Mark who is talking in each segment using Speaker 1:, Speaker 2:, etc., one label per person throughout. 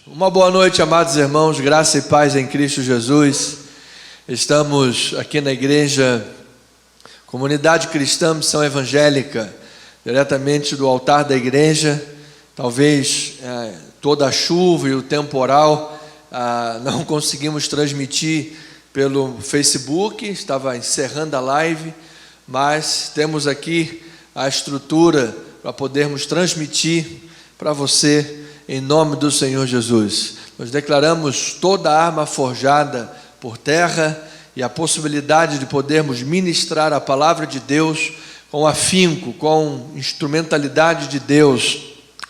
Speaker 1: Uma boa noite, amados irmãos, graça e paz em Cristo Jesus. Estamos aqui na igreja Comunidade Cristã Missão Evangélica, diretamente do altar da igreja. Talvez toda a chuva e o temporal não conseguimos transmitir pelo Facebook, estava encerrando a live, mas temos aqui a estrutura para podermos transmitir para você em nome do Senhor Jesus. Nós declaramos toda a arma forjada por terra e a possibilidade de podermos ministrar a palavra de Deus com afinco, com instrumentalidade de Deus,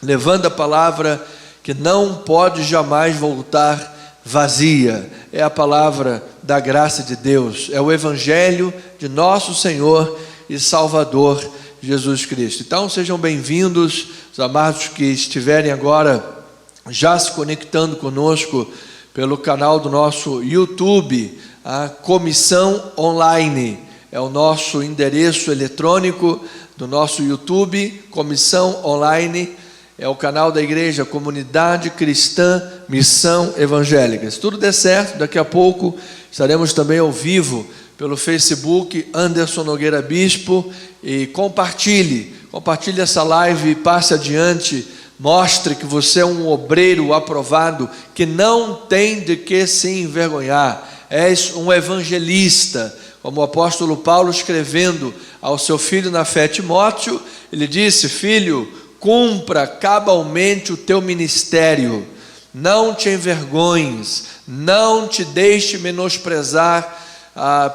Speaker 1: levando a palavra que não pode jamais voltar vazia. É a palavra da graça de Deus, é o evangelho de nosso Senhor e Salvador Jesus Cristo. Então sejam bem-vindos os amados que estiverem agora já se conectando conosco pelo canal do nosso YouTube, a Comissão Online, é o nosso endereço eletrônico do nosso YouTube, Comissão Online, é o canal da igreja Comunidade Cristã Missão Evangélica. Se tudo der certo, daqui a pouco estaremos também ao vivo pelo Facebook, Anderson Nogueira Bispo, e compartilhe essa live, passe adiante, mostre que você é um obreiro aprovado, que não tem de que se envergonhar, és um evangelista, como o apóstolo Paulo escrevendo ao seu filho na fé Timóteo, ele disse: filho, cumpra cabalmente o teu ministério, não te envergonhes, não te deixe menosprezar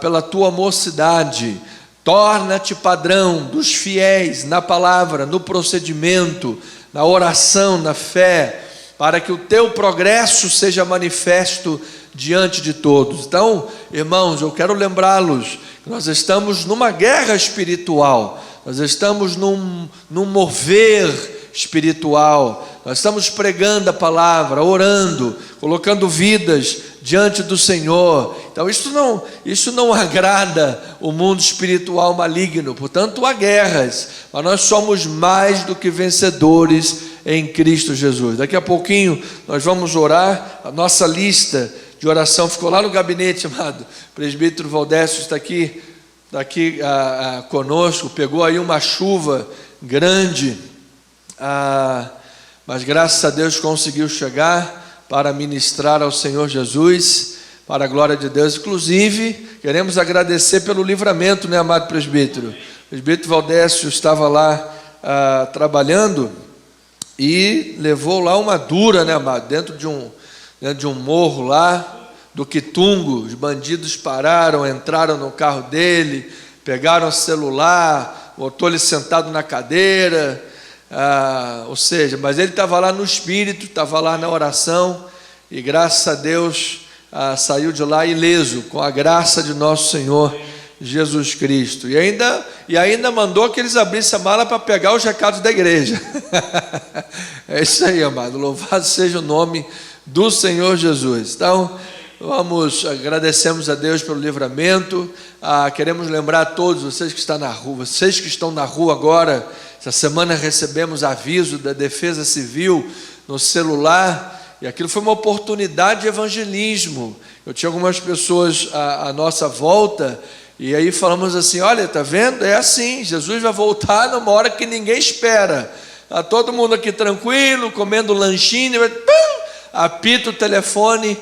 Speaker 1: pela tua mocidade, torna-te padrão dos fiéis na palavra, no procedimento, na oração, na fé, para que o teu progresso seja manifesto diante de todos. Então, irmãos, eu quero lembrá-los que nós estamos numa guerra espiritual, nós estamos num mover espiritual, nós estamos pregando a palavra, orando, colocando vidas diante do Senhor. Então isso não agrada o mundo espiritual maligno, portanto há guerras, mas nós somos mais do que vencedores em Cristo Jesus. Daqui a pouquinho nós vamos orar, a nossa lista de oração ficou lá no gabinete, amado. O presbítero Valdécio está aqui conosco, pegou aí uma chuva grande, mas graças a Deus conseguiu chegar para ministrar ao Senhor Jesus, para a glória de Deus. Inclusive, queremos agradecer pelo livramento, né, amado presbítero? O presbítero Valdécio estava lá trabalhando e levou lá uma dura, né, amado? Dentro de um morro lá, do Quitungo, os bandidos pararam, entraram no carro dele, pegaram o celular, botou ele sentado na cadeira, ou seja, mas ele estava lá no espírito, estava lá na oração, e graças a Deus saiu de lá ileso, com a graça de nosso Senhor Jesus Cristo, e ainda mandou que eles abrissem a mala para pegar os recados da igreja. É isso aí, amado, louvado seja o nome do Senhor Jesus. Então agradecemos a Deus pelo livramento. Queremos lembrar a todos vocês que estão na rua, vocês que estão na rua agora. Essa semana recebemos aviso da Defesa Civil no celular, e aquilo foi uma oportunidade de evangelismo. Eu tinha algumas pessoas à nossa volta, e aí falamos assim: olha, está vendo? É assim, Jesus vai voltar numa hora que ninguém espera. Está todo mundo aqui tranquilo, comendo lanchinho, apita o telefone,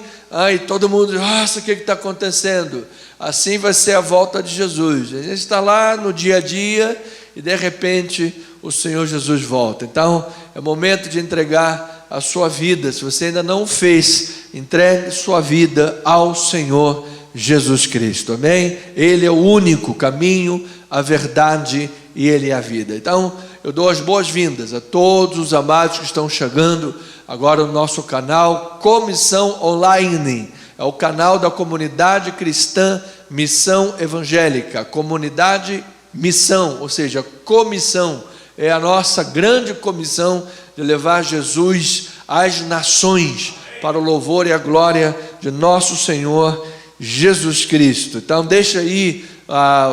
Speaker 1: e todo mundo diz: nossa, o que está acontecendo? Assim vai ser a volta de Jesus. A gente está lá no dia a dia, e de repente o Senhor Jesus volta. Então é momento de entregar a sua vida. Se você ainda não fez, entregue sua vida ao Senhor Jesus Cristo, amém? Ele é o único caminho, a verdade e Ele é a vida. Então eu dou as boas-vindas a todos os amados que estão chegando agora no nosso canal Comissão Online, é o canal da Comunidade Cristã Missão Evangélica, Comunidade Missão, ou seja, comissão, é a nossa grande comissão de levar Jesus às nações, para o louvor e a glória de nosso Senhor Jesus Cristo. Então deixa aí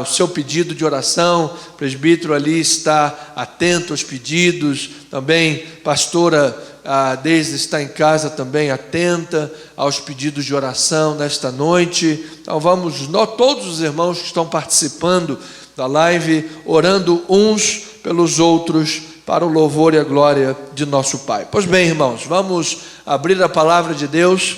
Speaker 1: o seu pedido de oração, o presbítero ali está atento aos pedidos, também pastora a Deise está em casa também, atenta aos pedidos de oração nesta noite. Então vamos, todos os irmãos que estão participando da live, orando uns pelos outros, para o louvor e a glória de nosso Pai. Pois bem, irmãos, vamos abrir a palavra de Deus,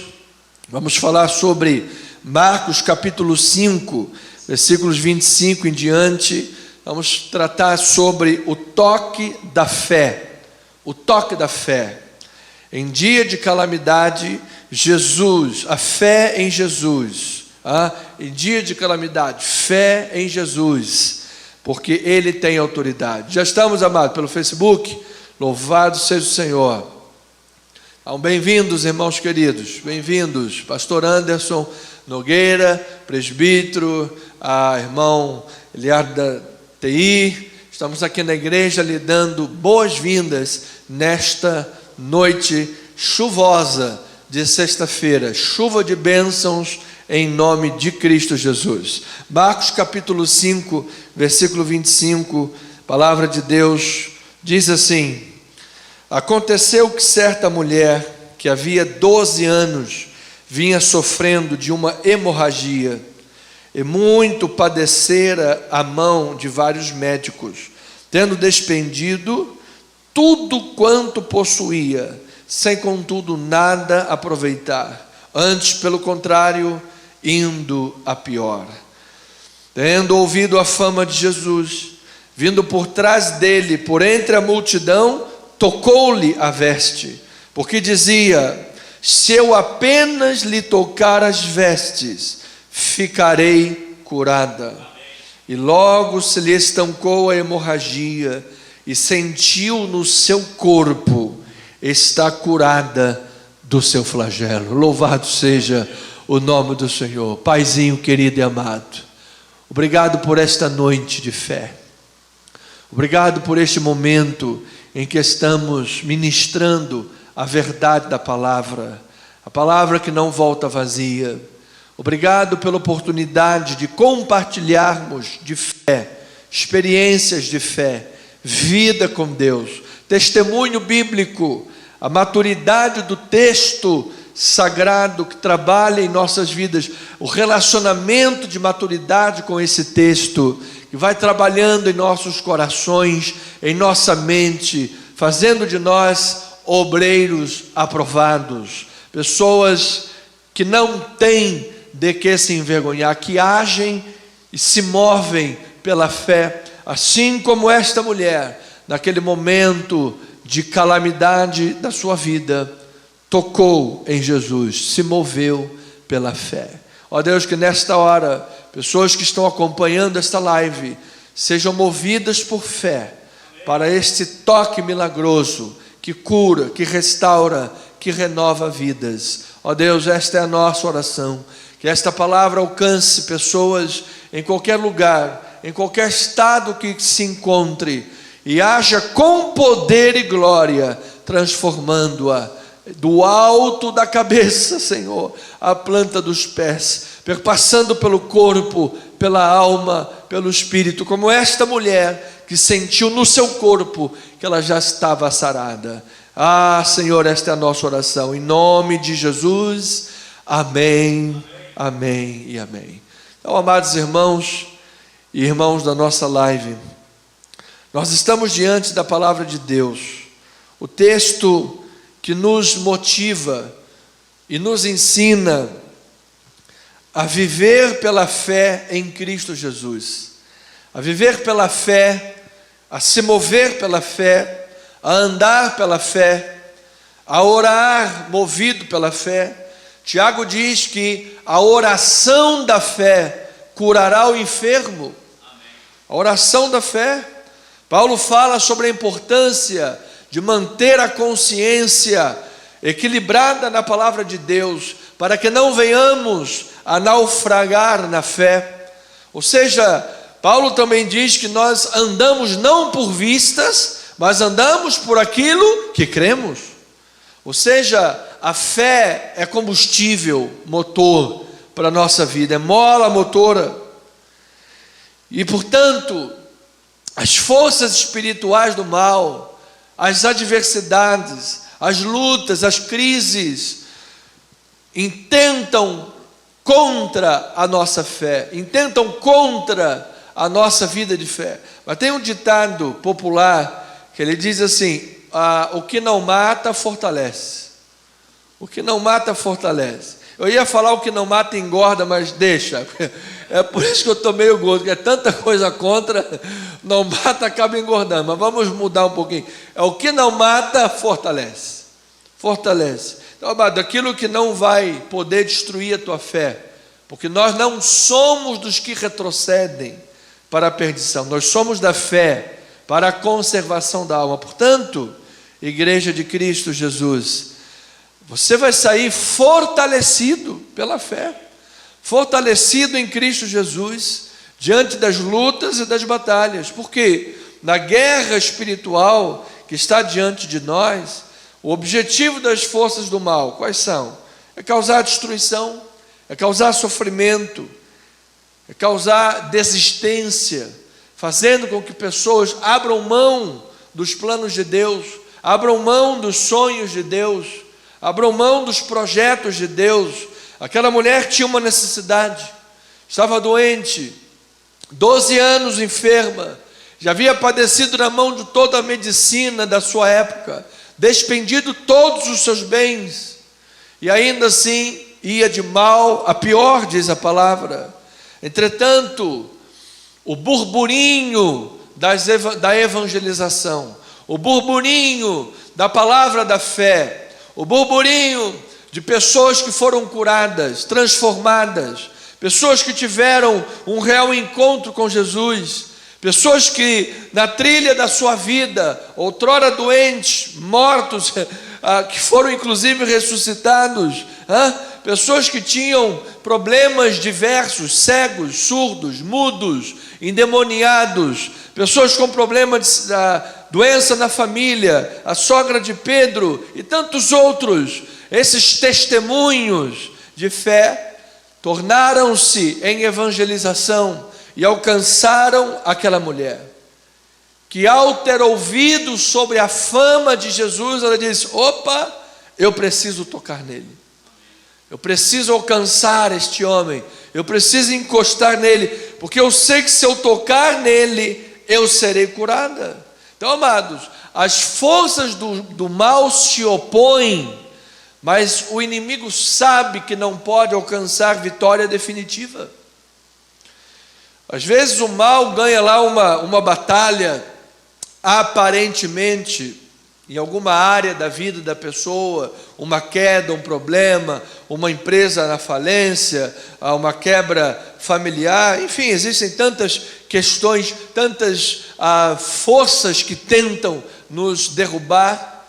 Speaker 1: vamos falar sobre Marcos capítulo 5, versículos 25 em diante. Vamos tratar sobre o toque da fé, o toque da fé. Em dia de calamidade, Jesus, a fé em Jesus, em dia de calamidade, fé em Jesus, porque Ele tem autoridade. Já estamos, amados, pelo Facebook? Louvado seja o Senhor. Então, bem-vindos, irmãos queridos, bem-vindos, pastor Anderson Nogueira, presbítero, irmão Eliardo da TI. Estamos aqui na igreja lhe dando boas-vindas nesta noite chuvosa de sexta-feira, chuva de bênçãos em nome de Cristo Jesus. Marcos capítulo 5, versículo 25, palavra de Deus diz assim: aconteceu que certa mulher que havia 12 anos vinha sofrendo de uma hemorragia e muito padecera a mão de vários médicos, tendo despendido tudo quanto possuía, sem contudo nada aproveitar, antes pelo contrário, indo a pior. Tendo ouvido a fama de Jesus, vindo por trás dele, por entre a multidão, tocou-lhe a veste, porque dizia: se eu apenas lhe tocar as vestes, ficarei curada. E logo se lhe estancou a hemorragia, e sentiu no seu corpo está curada do seu flagelo. Louvado seja o nome do Senhor. Paizinho querido e amado, obrigado por esta noite de fé, obrigado por este momento em que estamos ministrando a verdade da palavra, a palavra que não volta vazia. Obrigado pela oportunidade de compartilharmos de fé, experiências de fé, vida com Deus, testemunho bíblico, a maturidade do texto sagrado que trabalha em nossas vidas, o relacionamento de maturidade com esse texto, que vai trabalhando em nossos corações, em nossa mente, fazendo de nós obreiros aprovados, pessoas que não têm de que se envergonhar, que agem e se movem pela fé, assim como esta mulher, naquele momento de calamidade da sua vida, tocou em Jesus, se moveu pela fé. Ó Deus, que nesta hora, pessoas que estão acompanhando esta live, sejam movidas por fé, para este toque milagroso, que cura, que restaura, que renova vidas. Ó Deus, esta é a nossa oração, que esta palavra alcance pessoas em qualquer lugar, em qualquer estado que se encontre, e haja com poder e glória, transformando-a do alto da cabeça, Senhor, à planta dos pés, perpassando pelo corpo, pela alma, pelo espírito, como esta mulher que sentiu no seu corpo que ela já estava sarada. Senhor, esta é a nossa oração, em nome de Jesus, amém, amém e amém. Então, amados irmãos e irmãos da nossa live, nós estamos diante da palavra de Deus, o texto que nos motiva e nos ensina a viver pela fé em Cristo Jesus, a viver pela fé, a se mover pela fé, a andar pela fé, a orar movido pela fé. Tiago diz que a oração da fé curará o enfermo. A oração da fé. Paulo fala sobre a importância de manter a consciência equilibrada na palavra de Deus, para que não venhamos a naufragar na fé. Ou seja, Paulo também diz que nós andamos não por vistas, mas andamos por aquilo que cremos. Ou seja, a fé é combustível, motor para a nossa vida, é mola motora. E portanto, as forças espirituais do mal, as adversidades, as lutas, as crises intentam contra a nossa fé, intentam contra a nossa vida de fé. Mas tem um ditado popular que ele diz assim: o que não mata fortalece. O que não mata fortalece. Eu ia falar o que não mata engorda, mas deixa. É por isso que eu estou meio gordo, porque é tanta coisa contra, não mata, acaba engordando. Mas vamos mudar um pouquinho. É o que não mata fortalece. Fortalece. Então, amado, aquilo que não vai poder destruir a tua fé, porque nós não somos dos que retrocedem para a perdição, nós somos da fé para a conservação da alma. Portanto, Igreja de Cristo Jesus, você vai sair fortalecido pela fé, fortalecido em Cristo Jesus, diante das lutas e das batalhas. Porque na guerra espiritual que está diante de nós, o objetivo das forças do mal, quais são? É causar destruição, é causar sofrimento, é causar desistência, fazendo com que pessoas abram mão dos planos de Deus, abram mão dos sonhos de Deus, abram mão dos projetos de Deus. Aquela mulher tinha uma necessidade, estava doente, 12 anos enferma, já havia padecido na mão de toda a medicina da sua época, despendido todos os seus bens, e ainda assim ia de mal a pior, diz a palavra. Entretanto, o burburinho da evangelização, o burburinho da palavra da fé, o burburinho de pessoas que foram curadas, transformadas, pessoas que tiveram um real encontro com Jesus, pessoas que na trilha da sua vida, outrora doentes, mortos, que foram inclusive ressuscitados, pessoas que tinham problemas diversos, cegos, surdos, mudos, endemoniados, pessoas com problemas da doença na família, a sogra de Pedro e tantos outros. Esses testemunhos de fé tornaram-se em evangelização e alcançaram aquela mulher, que ao ter ouvido sobre a fama de Jesus, ela disse: opa, eu preciso tocar nele, eu preciso alcançar este homem, eu preciso encostar nele, porque eu sei que se eu tocar nele, eu serei curada. Então, amados, as forças do mal se opõem, mas o inimigo sabe que não pode alcançar vitória definitiva. Às vezes o mal ganha lá uma batalha, aparentemente, em alguma área da vida da pessoa, uma queda, um problema, uma empresa na falência, uma quebra familiar, enfim, existem tantas questões, tantas forças que tentam nos derrubar.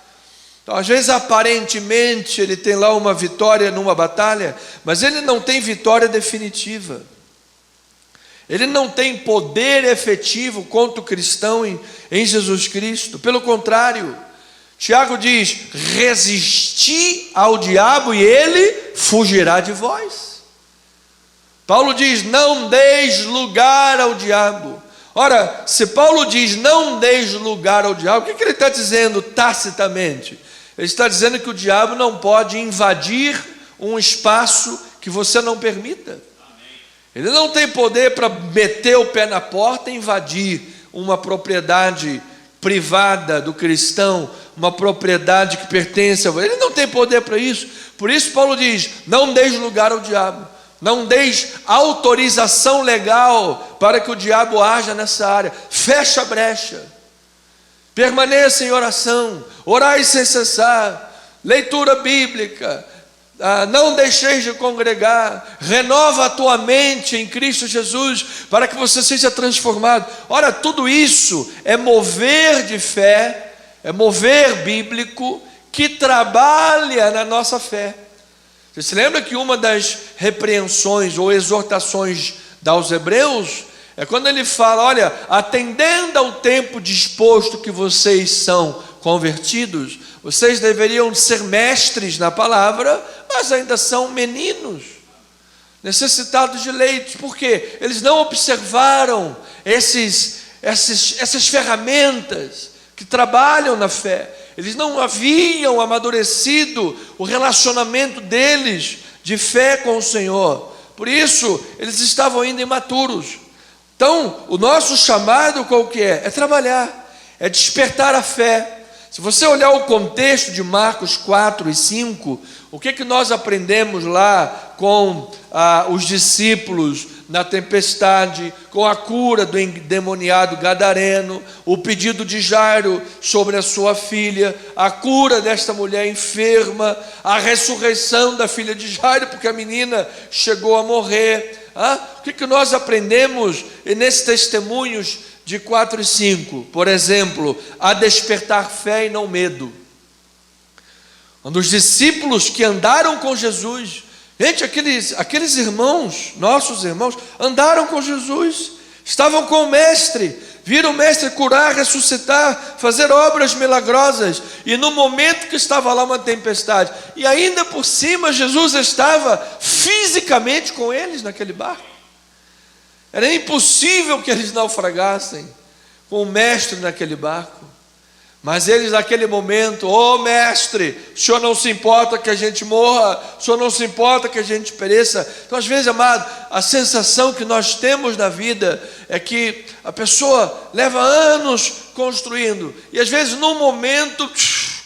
Speaker 1: Então, às vezes, aparentemente, ele tem lá uma vitória numa batalha, mas ele não tem vitória definitiva. Ele não tem poder efetivo contra o cristão em Jesus Cristo. Pelo contrário, Tiago diz: resisti ao diabo e ele fugirá de vós. Paulo diz: não deis lugar ao diabo. Ora, se Paulo diz não deis lugar ao diabo, o que ele está dizendo tacitamente? Ele está dizendo que o diabo não pode invadir um espaço que você não permita. Ele não tem poder para meter o pé na porta e invadir uma propriedade privada do cristão, uma propriedade que pertence a você. Ele não tem poder para isso. Por isso Paulo diz: não deis lugar ao diabo, não deis autorização legal para que o diabo haja nessa área. Fecha a brecha, permaneça em oração, orai sem cessar, leitura bíblica, não deixeis de congregar, renova a tua mente em Cristo Jesus, para que você seja transformado. Ora, tudo isso é mover de fé, é mover bíblico, que trabalha na nossa fé. Você se lembra que uma das repreensões ou exortações aos hebreus é quando ele fala: olha, atendendo ao tempo disposto que vocês são convertidos, vocês deveriam ser mestres na palavra, mas ainda são meninos, necessitados de leite. Por quê? Eles não observaram essas ferramentas que trabalham na fé. Eles não haviam amadurecido o relacionamento deles de fé com o Senhor. Por isso, eles estavam ainda imaturos. Então, o nosso chamado qual que é? É trabalhar, é despertar a fé. Se você olhar o contexto de Marcos 4 e 5, o que nós aprendemos lá com os discípulos na tempestade, com a cura do endemoniado gadareno, o pedido de Jairo sobre a sua filha, a cura desta mulher enferma, a ressurreição da filha de Jairo, porque a menina chegou a morrer. O que nós aprendemos nesses testemunhos de 4 e 5? Por exemplo, a despertar fé e não medo. Quando os discípulos que andaram com Jesus, gente, aqueles irmãos, nossos irmãos, andaram com Jesus, estavam com o Mestre, viram o Mestre curar, ressuscitar, fazer obras milagrosas, e no momento que estava lá uma tempestade, e ainda por cima Jesus estava fisicamente com eles naquele barco. Era impossível que eles naufragassem com o Mestre naquele barco. Mas eles naquele momento, Mestre, o Senhor não se importa que a gente morra, o Senhor não se importa que a gente pereça. Então às vezes, amado, a sensação que nós temos na vida é que a pessoa leva anos construindo, e às vezes num momento,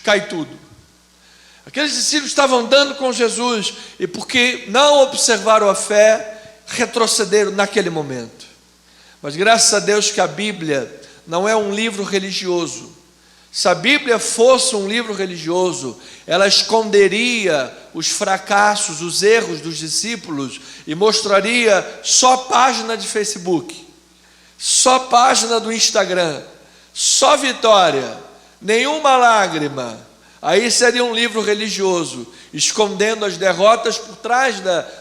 Speaker 1: cai tudo. Aqueles discípulos estavam andando com Jesus, e porque não observaram a fé, retrocederam naquele momento. Mas graças a Deus que a Bíblia não é um livro religioso. Se a Bíblia fosse um livro religioso, ela esconderia os fracassos, os erros dos discípulos e mostraria só página de Facebook, só página do Instagram, só vitória, nenhuma lágrima. Aí seria um livro religioso, escondendo as derrotas por trás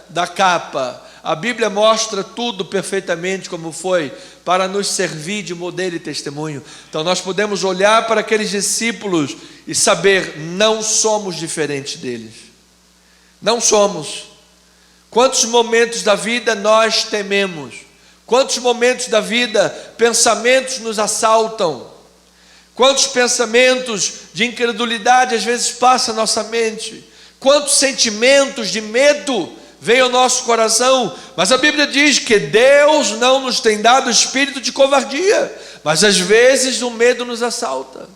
Speaker 1: da capa. A Bíblia mostra tudo perfeitamente como foi, para nos servir de modelo e testemunho. Então nós podemos olhar para aqueles discípulos e saber, não somos diferentes deles. Não somos. Quantos momentos da vida nós tememos? Quantos momentos da vida pensamentos nos assaltam? Quantos pensamentos de incredulidade às vezes passam na nossa mente? Quantos sentimentos de medo vem ao nosso coração? Mas a Bíblia diz que Deus não nos tem dado espírito de covardia, mas às vezes o medo nos assalta.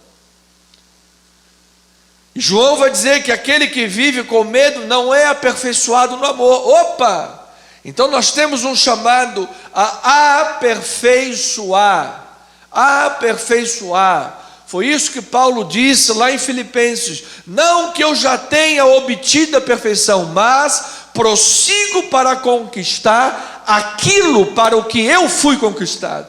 Speaker 1: E João vai dizer que aquele que vive com medo não é aperfeiçoado no amor. Opa! Então nós temos um chamado a aperfeiçoar. Aperfeiçoar. Foi isso que Paulo disse lá em Filipenses: não que eu já tenha obtido a perfeição, mas prossigo para conquistar aquilo para o que eu fui conquistado.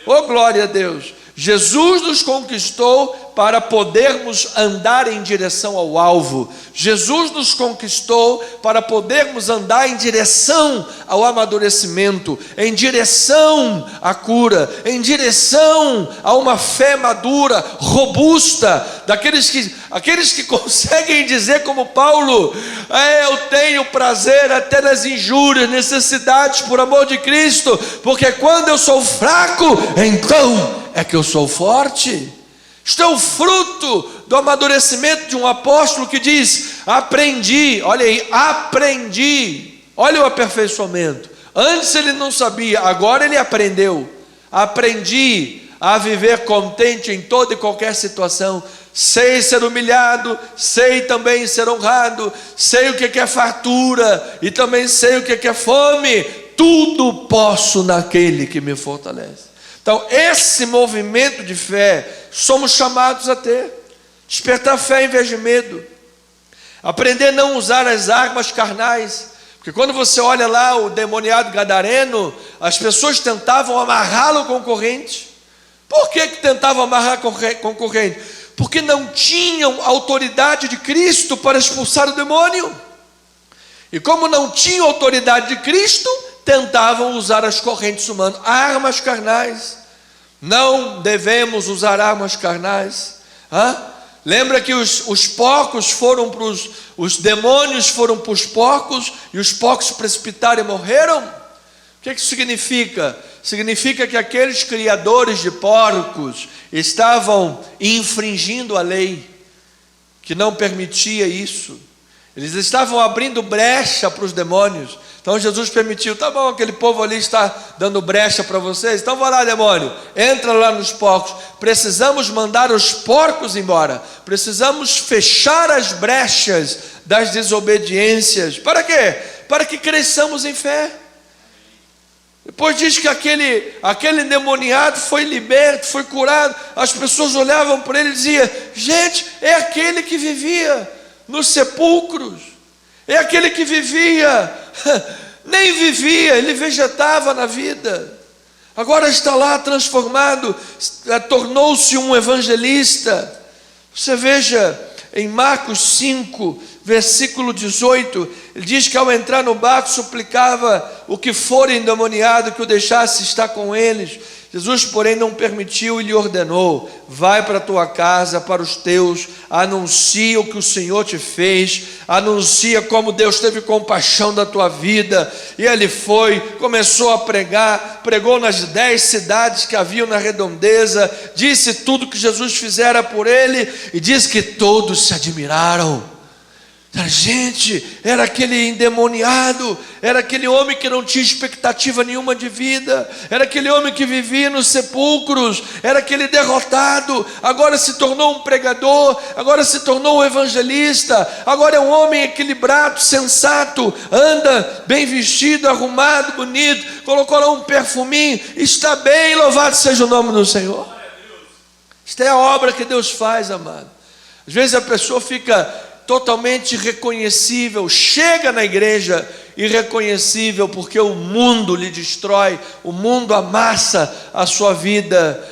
Speaker 1: Glória a Deus! Jesus nos conquistou para podermos andar em direção ao alvo. Jesus nos conquistou para podermos andar em direção ao amadurecimento, em direção à cura, em direção a uma fé madura, robusta, aqueles que conseguem dizer como Paulo: eu tenho prazer até nas injúrias, necessidades por amor de Cristo, porque quando eu sou fraco, então é que eu sou forte. Isto é o fruto do amadurecimento de um apóstolo que diz: aprendi, olha aí, aprendi, olha o aperfeiçoamento. Antes ele não sabia, agora ele aprendeu. Aprendi a viver contente em toda e qualquer situação. Sei ser humilhado, sei também ser honrado, sei o que é fartura e também sei o que é fome. Tudo posso naquele que me fortalece. Então, esse movimento de fé, somos chamados a ter. Despertar fé em vez de medo. Aprender a não usar as armas carnais. Porque quando você olha lá o demoniado gadareno, as pessoas tentavam amarrá-lo com corrente. Por que tentavam amarrar com corrente? Porque não tinham autoridade de Cristo para expulsar o demônio. E como não tinham autoridade de Cristo, tentavam usar as correntes humanas, armas carnais. Não devemos usar armas carnais. Lembra que os porcos foram para os demônios foram para os porcos, e os porcos se precipitaram e morreram? O que isso significa? Significa que aqueles criadores de porcos estavam infringindo a lei. que não permitia isso. Eles estavam abrindo brecha para os demônios. Então Jesus permitiu, tá bom, aquele povo ali está dando brecha para vocês, então vai lá, demônio, entra lá nos porcos. Precisamos mandar os porcos embora, precisamos fechar as brechas das desobediências. Para quê? Para que cresçamos em fé. Depois diz que aquele endemoniado foi liberto, foi curado. As pessoas olhavam para ele e diziam: gente, é aquele que vivia nos sepulcros, é aquele que vivia, nem vivia, ele vegetava na vida, agora está lá transformado, tornou-se um evangelista. Você veja em Marcos 5, versículo 18, ele diz que ao entrar no barco suplicava o que for endemoniado que o deixasse estar com eles. Jesus, porém, não permitiu e lhe ordenou: vai para a tua casa, para os teus, anuncia o que o Senhor te fez, anuncia como Deus teve compaixão da tua vida. E ele foi, começou a pregar, pregou nas 10 cidades que haviam na redondeza, disse tudo que Jesus fizera por ele, e diz que todos se admiraram. Gente, era aquele endemoniado, era aquele homem que não tinha expectativa nenhuma de vida, era aquele homem que vivia nos sepulcros, era aquele derrotado, agora se tornou um pregador, agora se tornou um evangelista, agora é um homem equilibrado, sensato, anda bem vestido, arrumado, bonito, colocou lá um perfuminho, está bem, louvado seja o nome do Senhor. Esta é a obra que Deus faz, amado. Às vezes a pessoa fica totalmente reconhecível, chega na igreja irreconhecível, porque o mundo lhe destrói, o mundo amassa a sua vida,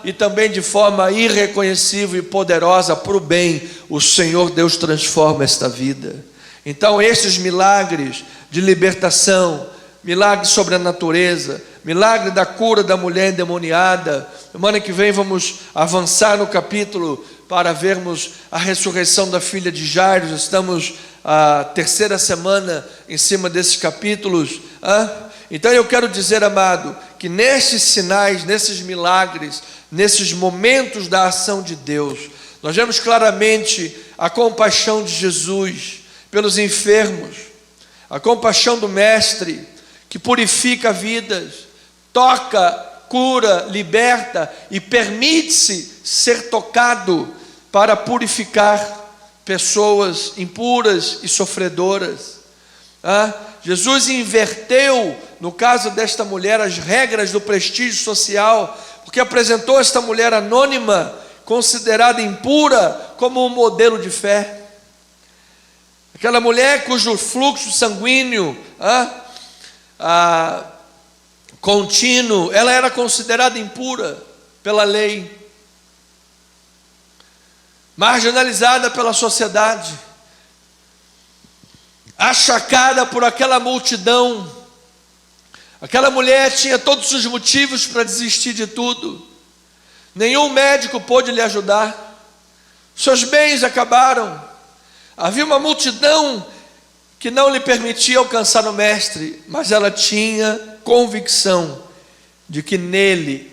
Speaker 1: e também de forma irreconhecível e poderosa para o bem, o Senhor Deus transforma esta vida. Então esses milagres de libertação, milagre sobre a natureza, milagre da cura da mulher endemoniada. Semana que vem vamos avançar no capítulo para vermos a ressurreição da filha de Jairo. Estamos a terceira semana em cima desses capítulos. Então eu quero dizer, amado, que nesses sinais, nesses milagres, nesses momentos da ação de Deus, nós vemos claramente a compaixão de Jesus pelos enfermos, a compaixão do Mestre, que purifica vidas, toca, cura, liberta e permite-se ser tocado para purificar pessoas impuras e sofredoras. Jesus inverteu, no caso desta mulher, as regras do prestígio social, porque apresentou esta mulher anônima, considerada impura, como um modelo de fé. Aquela mulher cujo fluxo sanguíneo contínuo, ela era considerada impura pela lei, marginalizada pela sociedade, achacada por aquela multidão. Aquela mulher tinha todos os motivos para desistir de tudo, nenhum médico pôde lhe ajudar, seus bens acabaram, havia uma multidão que não lhe permitia alcançar o Mestre, mas ela tinha convicção de que nele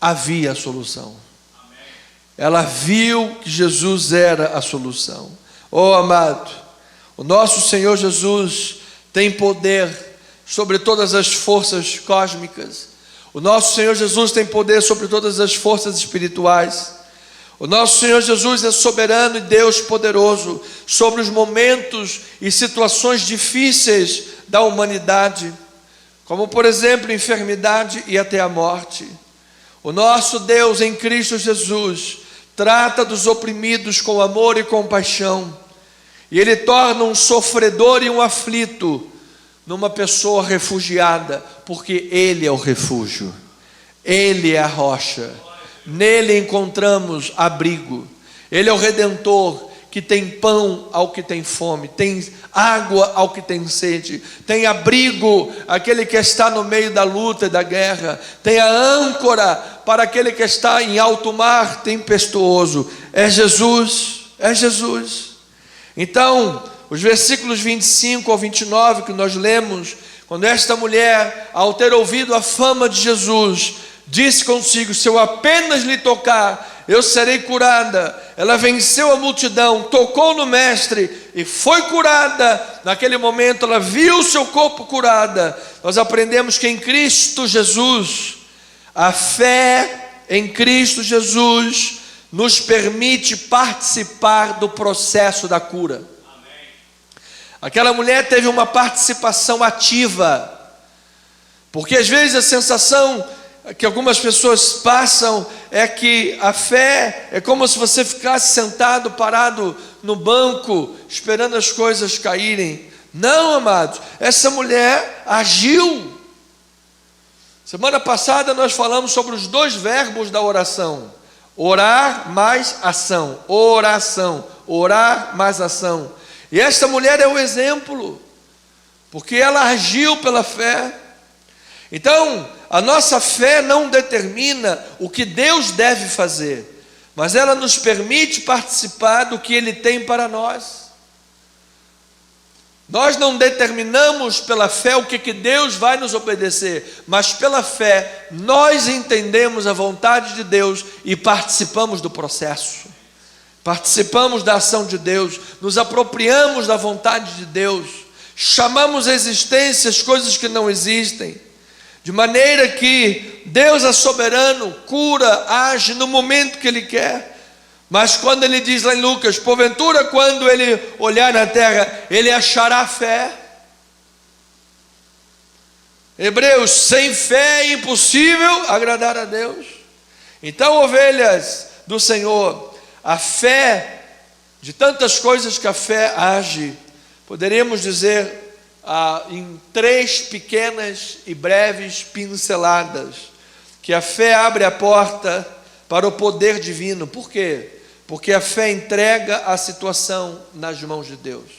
Speaker 1: havia a solução. Ela viu que Jesus era a solução. Oh amado, o nosso Senhor Jesus tem poder sobre todas as forças cósmicas. O nosso Senhor Jesus tem poder sobre todas as forças espirituais. O nosso Senhor Jesus é soberano e Deus poderoso sobre os momentos e situações difíceis da humanidade, como por exemplo enfermidade e até a morte. O nosso Deus em Cristo Jesus trata dos oprimidos com amor e compaixão, e Ele torna um sofredor e um aflito numa pessoa refugiada, porque Ele é o refúgio, Ele é a rocha, nele encontramos abrigo. Ele é o Redentor que tem pão ao que tem fome, tem água ao que tem sede, tem abrigo aquele que está no meio da luta e da guerra, tem a âncora para aquele que está em alto mar tempestuoso. É Jesus, é Jesus. Então, os versículos 25 ao 29 que nós lemos, quando esta mulher, ao ter ouvido a fama de Jesus, disse consigo: se eu apenas lhe tocar, eu serei curada. Ela venceu a multidão, tocou no mestre e foi curada. Naquele momento ela viu o seu corpo curada. Nós aprendemos que em Cristo Jesus, a fé em Cristo Jesus nos permite participar do processo da cura. Aquela mulher teve uma participação ativa, porque às vezes a sensação que algumas pessoas passam é que a fé é como se você ficasse sentado, parado no banco, esperando as coisas caírem. Não, amados, essa mulher agiu. Semana passada nós falamos sobre os dois verbos da oração: orar mais ação, oração, orar mais ação. E esta mulher é o exemplo, porque ela agiu pela fé. Então, a nossa fé não determina o que Deus deve fazer, mas ela nos permite participar do que Ele tem para nós. Nós não determinamos pela fé o que Deus vai nos obedecer, mas pela fé nós entendemos a vontade de Deus e participamos do processo. Participamos da ação de Deus, nos apropriamos da vontade de Deus, chamamos à existência as coisas que não existem. De maneira que Deus é soberano, cura, age no momento que Ele quer. Mas quando Ele diz lá em Lucas, porventura quando Ele olhar na terra, Ele achará fé. Hebreus, sem fé é impossível agradar a Deus. Então, ovelhas do Senhor, a fé, de tantas coisas que a fé age, poderíamos dizer em 3 pequenas e breves pinceladas, que a fé abre a porta para o poder divino. Por quê? Porque a fé entrega a situação nas mãos de Deus.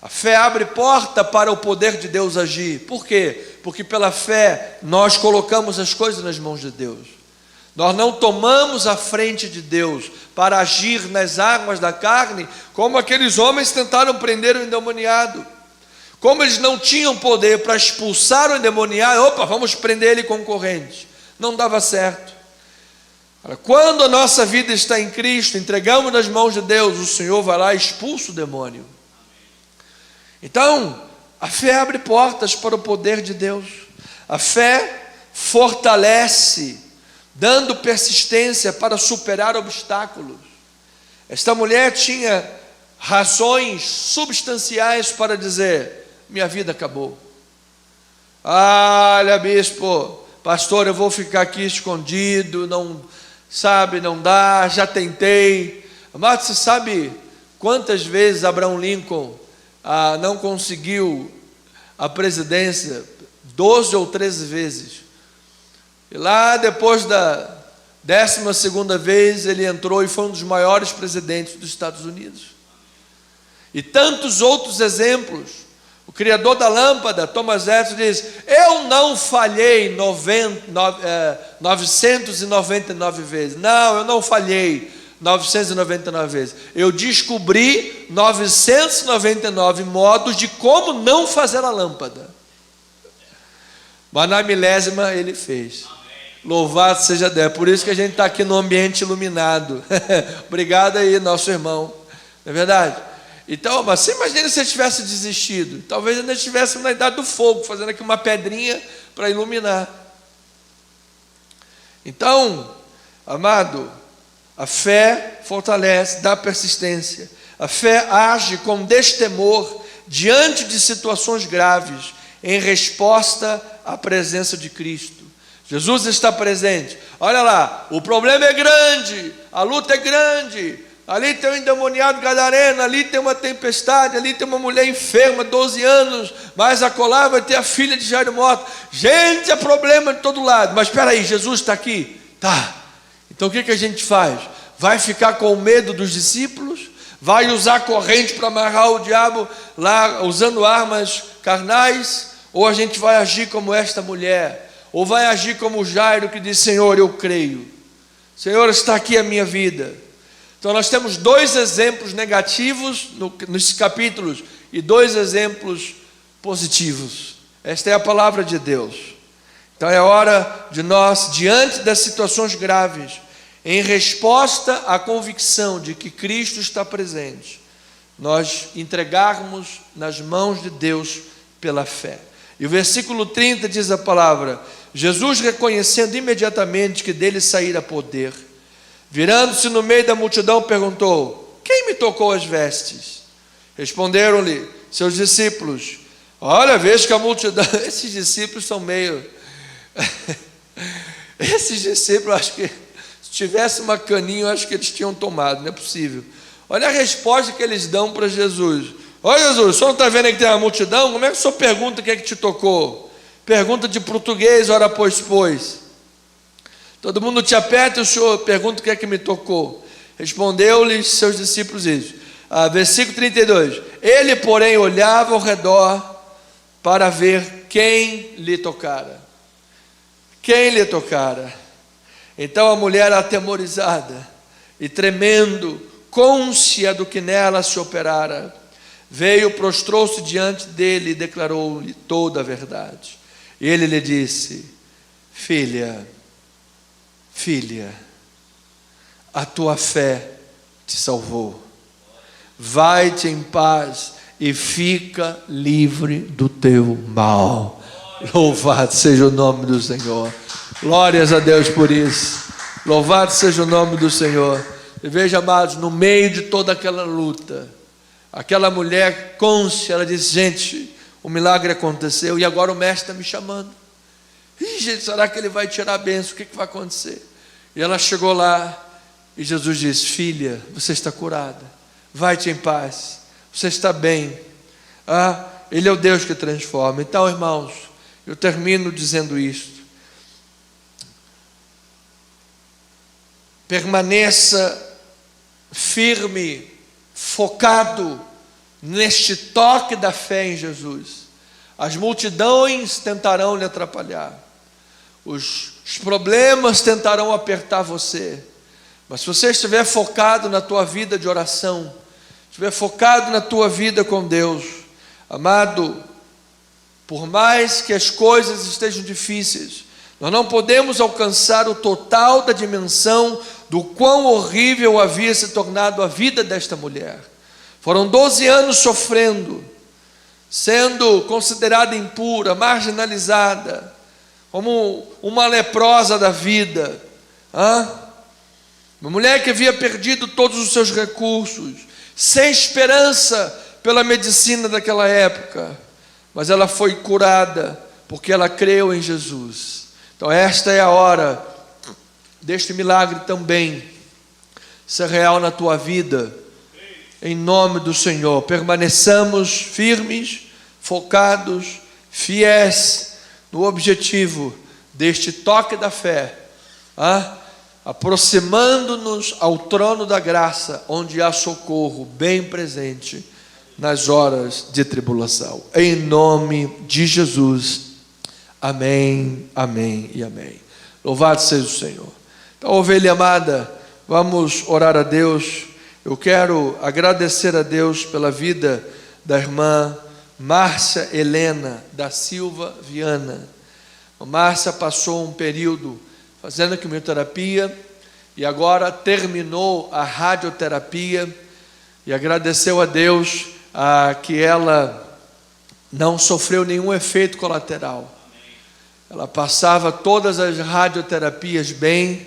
Speaker 1: A fé abre porta para o poder de Deus agir. Por quê? Porque pela fé nós colocamos as coisas nas mãos de Deus. Nós não tomamos a frente de Deus para agir nas armas da carne, como aqueles homens tentaram prender o endemoniado. Como eles não tinham poder para expulsar o endemoniado, vamos prender ele com corrente. Não dava certo. Quando a nossa vida está em Cristo, entregamos nas mãos de Deus, o Senhor vai lá e expulsa o demônio. Então, a fé abre portas para o poder de Deus. A fé fortalece, dando persistência para superar obstáculos. Esta mulher tinha razões substanciais para dizer: minha vida acabou. Olha, bispo, pastor, eu vou ficar aqui escondido, não dá, já tentei. Mas você sabe quantas vezes Abraham Lincoln não conseguiu a presidência? 12 ou 13 vezes. E lá depois da 12ª vez ele entrou e foi um dos maiores presidentes dos Estados Unidos. E tantos outros exemplos. O criador da lâmpada, Thomas Edison, diz: eu não falhei 999 vezes. Não, eu não falhei 999 vezes. Eu descobri 999 modos de como não fazer a lâmpada. Mas na 1000ª ele fez. Louvado seja Deus. Por isso que a gente está aqui no ambiente iluminado. Obrigado aí, nosso irmão. Não é verdade? Então, mas você imagina se ele tivesse desistido. Talvez ainda estivesse na idade do fogo, fazendo aqui uma pedrinha para iluminar. Então, amado, a fé fortalece, dá persistência. A fé age com destemor diante de situações graves, em resposta à presença de Cristo. Jesus está presente. Olha lá, o problema é grande, a luta é grande. Ali tem um endemoniado gadareno, ali tem uma tempestade, ali tem uma mulher enferma, 12 anos, mas acolá vai ter a filha de Jairo morta. Gente, é problema de todo lado. Mas espera aí, Jesus está aqui? Tá. Então o que a gente faz? Vai ficar com medo dos discípulos? Vai usar corrente para amarrar o diabo lá, usando armas carnais? Ou a gente vai agir como esta mulher? Ou vai agir como Jairo, que diz: Senhor, eu creio. Senhor, está aqui a minha vida. Então nós temos 2 exemplos negativos nos capítulos e 2 exemplos positivos. Esta é a palavra de Deus. Então é hora de nós, diante das situações graves, em resposta à convicção de que Cristo está presente, nós entregarmos nas mãos de Deus pela fé. E o versículo 30 diz a palavra: Jesus, reconhecendo imediatamente que dele saíra poder, virando-se no meio da multidão, perguntou: quem me tocou as vestes? Responderam-lhe seus discípulos: olha, vejo que a multidão... Esses discípulos são meio... Esses discípulos, acho que se tivesse uma caninha, eu acho que eles tinham tomado, não é possível. Olha a resposta que eles dão para Jesus: olha, Jesus, o senhor não está vendo aí que tem uma multidão? Como é que o senhor pergunta o que é que te tocou? Pergunta de português, ora pois. Todo mundo te aperta e o senhor pergunta o que é que me tocou. Respondeu-lhes seus discípulos isso. Versículo 32. Ele, porém, olhava ao redor para ver quem lhe tocara. Quem lhe tocara? Então a mulher, atemorizada e tremendo, cônscia do que nela se operara, veio, prostrou-se diante dele e declarou-lhe toda a verdade. E ele lhe disse: filha, a tua fé te salvou. Vai-te em paz e fica livre do teu mal. Louvado seja o nome do Senhor. Glórias a Deus por isso. Louvado seja o nome do Senhor. E veja, amados, no meio de toda aquela luta, aquela mulher cônscia, ela disse: gente, o milagre aconteceu e agora o mestre está me chamando. Ih, gente, será que ele vai tirar a bênção? O que vai acontecer? E ela chegou lá e Jesus disse: filha, você está curada, vai-te em paz, você está bem. Ele é o Deus que transforma. Então, irmãos, eu termino dizendo isto: permaneça firme, focado neste toque da fé em Jesus. As multidões tentarão lhe atrapalhar, os problemas tentarão apertar você, mas se você estiver focado na tua vida de oração, estiver focado na tua vida com Deus, amado, por mais que as coisas estejam difíceis, nós não podemos alcançar o total da dimensão do quão horrível havia se tornado a vida desta mulher. Foram 12 anos sofrendo, sendo considerada impura, marginalizada, como uma leprosa da vida. Uma mulher que havia perdido todos os seus recursos, sem esperança pela medicina daquela época, mas ela foi curada porque ela creu em Jesus. Então esta é a hora deste milagre também ser real na tua vida, em nome do Senhor. Permaneçamos firmes, focados, fiéis no objetivo deste toque da fé, aproximando-nos ao trono da graça, onde há socorro bem presente nas horas de tribulação. Em nome de Jesus. Amém, amém e amém. Louvado seja o Senhor. Então, ovelha amada, vamos orar a Deus. Eu quero agradecer a Deus pela vida da irmã Márcia Helena da Silva Viana. A Márcia passou um período fazendo quimioterapia e agora terminou a radioterapia, e agradeceu a Deus que ela não sofreu nenhum efeito colateral. Ela passava todas as radioterapias bem,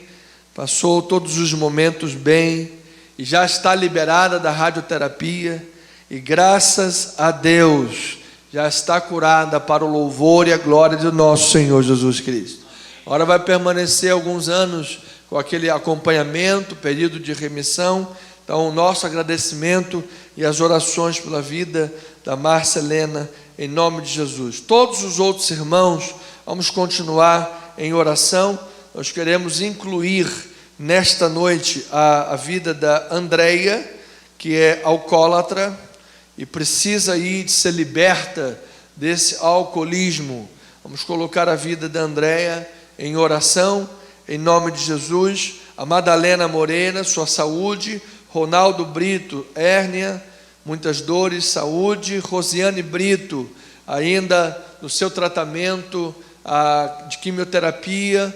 Speaker 1: passou todos os momentos bem, e já está liberada da radioterapia, e graças a Deus já está curada para o louvor e a glória do nosso Senhor Jesus Cristo. Agora vai permanecer alguns anos com aquele acompanhamento, período de remissão. Então o nosso agradecimento e as orações pela vida da Márcia Helena, em nome de Jesus. Todos os outros irmãos, vamos continuar em oração. Nós queremos incluir nesta noite a vida da Andréia, que é alcoólatra e precisa aí de ser liberta desse alcoolismo. Vamos colocar a vida da Andréia em oração, em nome de Jesus. A Madalena Moreira, sua saúde. Ronaldo Brito, hérnia, muitas dores, saúde. Rosiane Brito, ainda no seu tratamento de quimioterapia,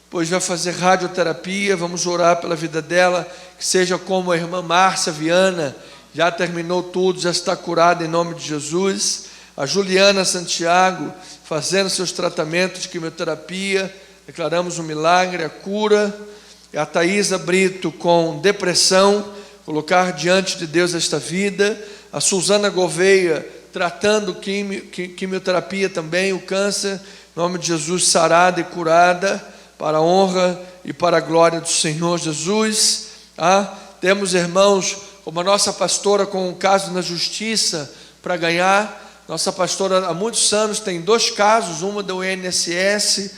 Speaker 1: pois vai fazer radioterapia. Vamos orar pela vida dela, que seja como a irmã Márcia Viana, já terminou tudo, já está curada em nome de Jesus. A Juliana Santiago, fazendo seus tratamentos de quimioterapia, declaramos um milagre, a cura. A Thaisa Brito com depressão, colocar diante de Deus esta vida. A Suzana Gouveia, tratando quimioterapia também, o câncer, em nome de Jesus, sarada e curada, para a honra e para a glória do Senhor Jesus. Temos irmãos, como a nossa pastora com um caso na justiça para ganhar. Nossa pastora há muitos anos tem 2 casos, uma do INSS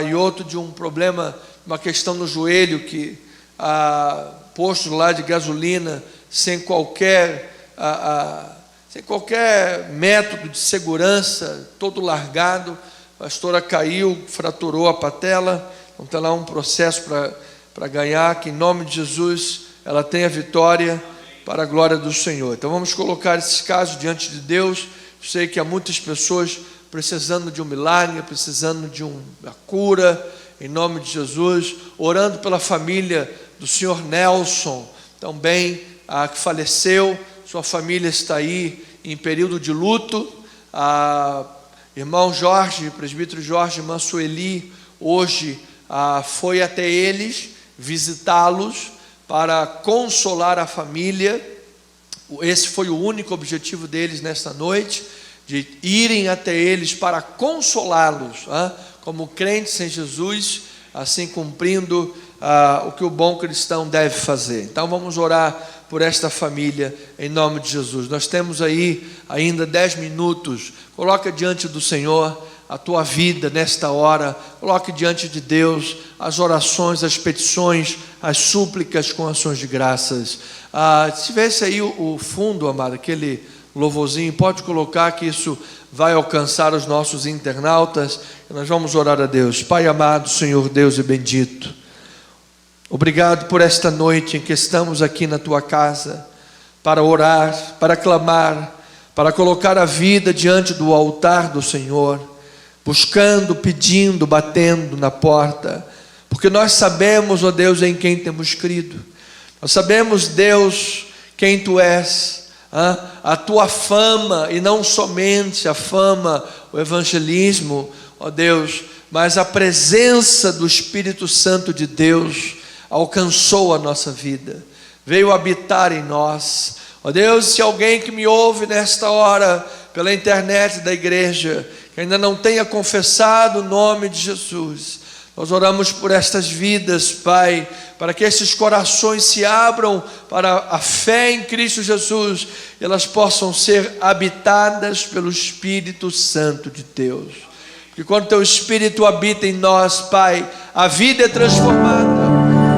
Speaker 1: e outro de um problema, uma questão no joelho, que posto lá de gasolina, sem qualquer método de segurança, todo largado. A pastora caiu, fraturou a patela. Então tem lá um processo para ganhar, que em nome de Jesus ela tenha vitória para a glória do Senhor. Então vamos colocar esses casos diante de Deus. Eu sei que há muitas pessoas precisando de um milagre, precisando de uma cura, em nome de Jesus. Orando pela família do senhor Nelson, também que faleceu. Sua família está aí em período de luto. Irmão Jorge, presbítero Jorge, irmã Sueli, hoje foi até eles visitá-los para consolar a família. Esse foi o único objetivo deles nesta noite, de irem até eles para consolá-los, como crentes em Jesus, assim cumprindo o que o bom cristão deve fazer. Então vamos orar por esta família em nome de Jesus. Nós temos aí ainda 10 minutos. Coloca diante do Senhor a tua vida nesta hora. Coloque diante de Deus as orações, as petições, as súplicas com ações de graças. Se tivesse aí o fundo, amado, aquele louvorzinho, pode colocar, que isso vai alcançar os nossos internautas. Nós vamos orar a Deus. Pai amado, Senhor Deus e bendito, obrigado por esta noite em que estamos aqui na tua casa para orar, para clamar, para colocar a vida diante do altar do Senhor, buscando, pedindo, batendo na porta, porque nós sabemos, ó Deus, em quem temos crido. Nós sabemos, Deus, quem tu és, a tua fama, e não somente a fama, o evangelismo, ó Deus, mas a presença do Espírito Santo de Deus alcançou a nossa vida, veio habitar em nós. Ó Deus, se alguém que me ouve nesta hora pela internet da igreja, que ainda não tenha confessado o nome de Jesus, nós oramos por estas vidas, Pai, para que esses corações se abram para a fé em Cristo Jesus, e elas possam ser habitadas pelo Espírito Santo de Deus. Porque quando teu Espírito habita em nós, Pai, a vida é transformada.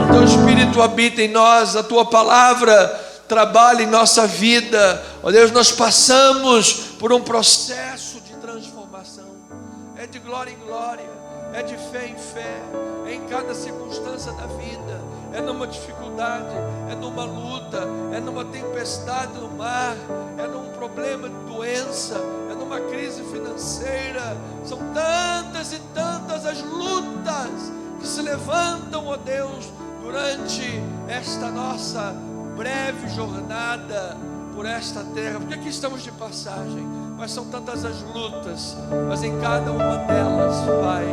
Speaker 1: Quando teu Espírito habita em nós, a tua palavra trabalha em nossa vida. Ó Deus, nós passamos por um processo de transformação. É de glória em glória, é de fé em fé, é em cada circunstância da vida, é numa dificuldade, é numa luta, é numa tempestade no mar, é num problema de doença, é numa crise financeira. São tantas e tantas as lutas que se levantam, ó Deus, durante esta nossa breve jornada por esta terra, porque aqui estamos de passagem, mas são tantas as lutas, mas em cada uma delas, Pai,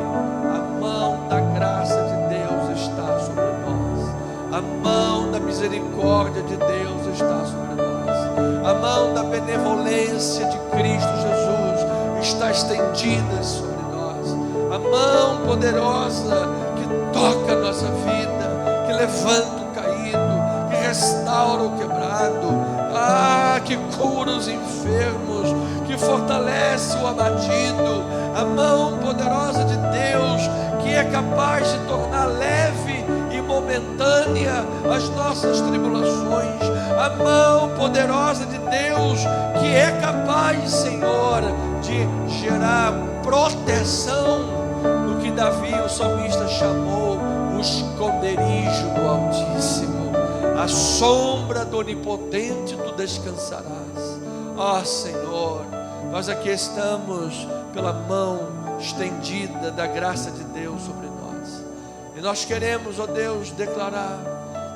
Speaker 1: a mão da graça de Deus está sobre nós, a mão da misericórdia de Deus está sobre nós, a mão da benevolência de Cristo Jesus está estendida sobre nós, a mão poderosa que toca a nossa vida, que levanta o caído, que restaura o quebrado, que cura os enfermos, que fortalece o abatido, a mão poderosa de Deus, que é capaz de tornar leve e momentânea as nossas tribulações, a mão poderosa de Deus, que é capaz, Senhor, de gerar proteção no que Davi, o salmista, chamou o esconderijo do Altíssimo. A sombra do Onipotente tu descansarás. Senhor, nós aqui estamos pela mão estendida da graça de Deus sobre nós, e nós queremos, ó Deus, declarar,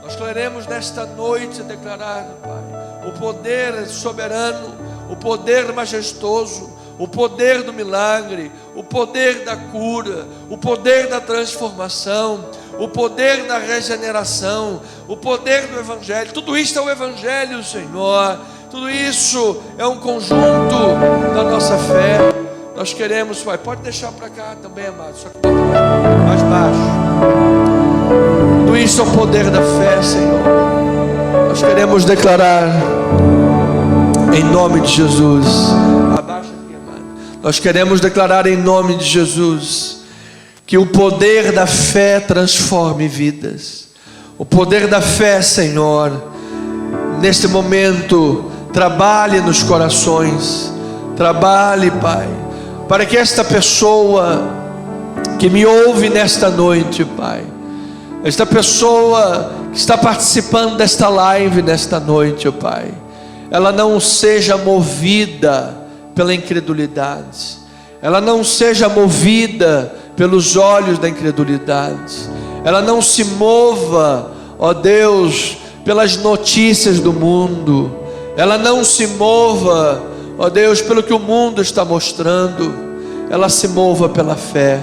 Speaker 1: nós queremos nesta noite declarar, Pai, o poder soberano, o poder majestoso, o poder do milagre, o poder da cura, o poder da transformação, o poder da regeneração, o poder do Evangelho. Tudo isso é o Evangelho, Senhor. Tudo isso é um conjunto da nossa fé. Nós queremos, Pai, pode deixar para cá também, amado, só que mais baixo. Tudo isso é o poder da fé, Senhor. Nós queremos declarar em nome de Jesus. Abaixa aqui, amado. Nós queremos declarar em nome de Jesus que o poder da fé transforme vidas. O poder da fé, Senhor, neste momento, trabalhe nos corações. Trabalhe, Pai, para que esta pessoa que me ouve nesta noite, Pai, esta pessoa que está participando desta live nesta noite, Pai, ela não seja movida pela incredulidade, ela não seja movida pelos olhos da incredulidade, ela não se mova, ó Deus, pelas notícias do mundo, ela não se mova, ó Deus, pelo que o mundo está mostrando, ela se mova pela fé,